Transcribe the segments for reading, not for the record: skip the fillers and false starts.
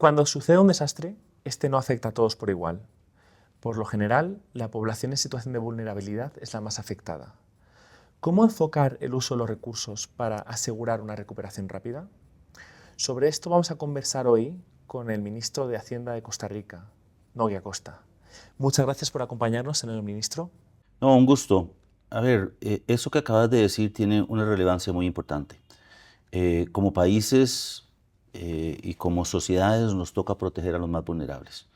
Cuando sucede un desastre, este no afecta a todos por igual. Por lo general, la población en situación de vulnerabilidad es la más afectada. ¿Cómo enfocar el uso de los recursos para asegurar una recuperación rápida? Sobre esto vamos a conversar hoy con el ministro de Hacienda de Costa Rica, Nogui Acosta. Muchas gracias por acompañarnos, señor ministro. No, un gusto. A ver, eso que acabas de decir tiene una relevancia muy importante. Como países y como sociedades nos toca proteger a los más vulnerables.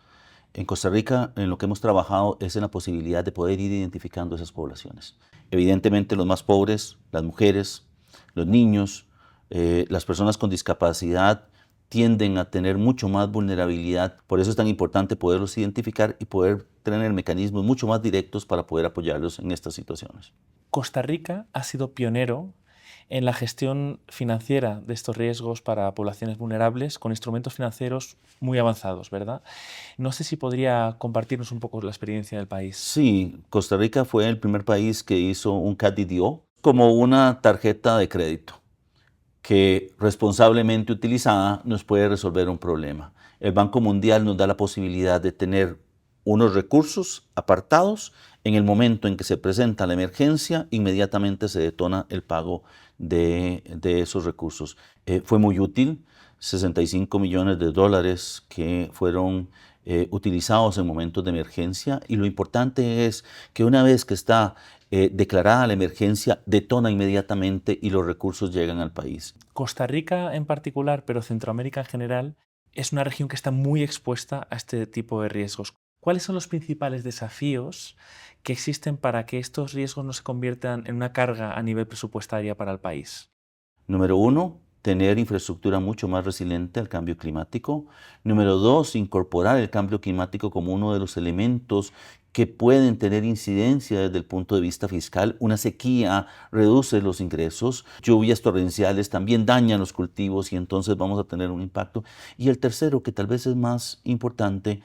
En Costa Rica, en lo que hemos trabajado es en la posibilidad de poder ir identificando esas poblaciones. Evidentemente los más pobres, las mujeres, los niños, las personas con discapacidad tienden a tener mucho más vulnerabilidad. Por eso es tan importante poderlos identificar y poder tener mecanismos mucho más directos para poder apoyarlos en estas situaciones. Costa Rica ha sido pionero en la gestión financiera de estos riesgos para poblaciones vulnerables con instrumentos financieros muy avanzados, ¿verdad? No sé si podría compartirnos un poco la experiencia del país. Sí, Costa Rica fue el primer país que hizo un CADIO como una tarjeta de crédito que responsablemente utilizada nos puede resolver un problema. El Banco Mundial nos da la posibilidad de tener unos recursos apartados. En el momento en que se presenta la emergencia, inmediatamente se detona el pago de esos recursos. Fue muy útil, 65 millones de dólares que fueron utilizados en momentos de emergencia, y lo importante es que una vez que está declarada la emergencia, detona inmediatamente y los recursos llegan al país. Costa Rica en particular, pero Centroamérica en general, es una región que está muy expuesta a este tipo de riesgos. ¿Cuáles son los principales desafíos que existen para que estos riesgos no se conviertan en una carga a nivel presupuestaria para el país? Número uno, tener infraestructura mucho más resiliente al cambio climático. Número dos, incorporar el cambio climático como uno de los elementos que pueden tener incidencia desde el punto de vista fiscal. Una sequía reduce los ingresos, lluvias torrenciales también dañan los cultivos y entonces vamos a tener un impacto. Y el tercero, que tal vez es más importante,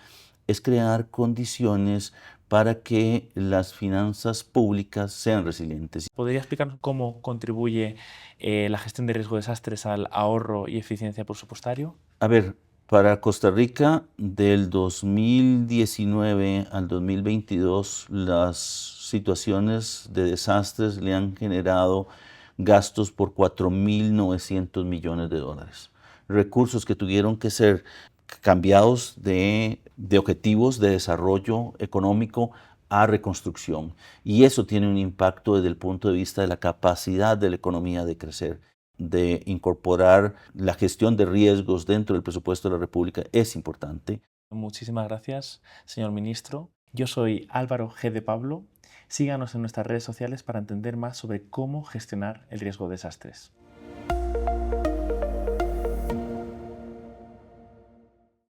es crear condiciones para que las finanzas públicas sean resilientes. ¿Podría explicarnos cómo contribuye la gestión de riesgo de desastres al ahorro y eficiencia presupuestario? A ver, para Costa Rica, del 2019 al 2022, las situaciones de desastres le han generado gastos por 4.900 millones de dólares. Recursos que tuvieron que ser cambiados de objetivos de desarrollo económico a reconstrucción. Y eso tiene un impacto desde el punto de vista de la capacidad de la economía de crecer. De incorporar la gestión de riesgos dentro del presupuesto de la República es importante. Muchísimas gracias, señor ministro. Yo soy Álvaro G. de Pablo. Síganos en nuestras redes sociales para entender más sobre cómo gestionar el riesgo de desastres.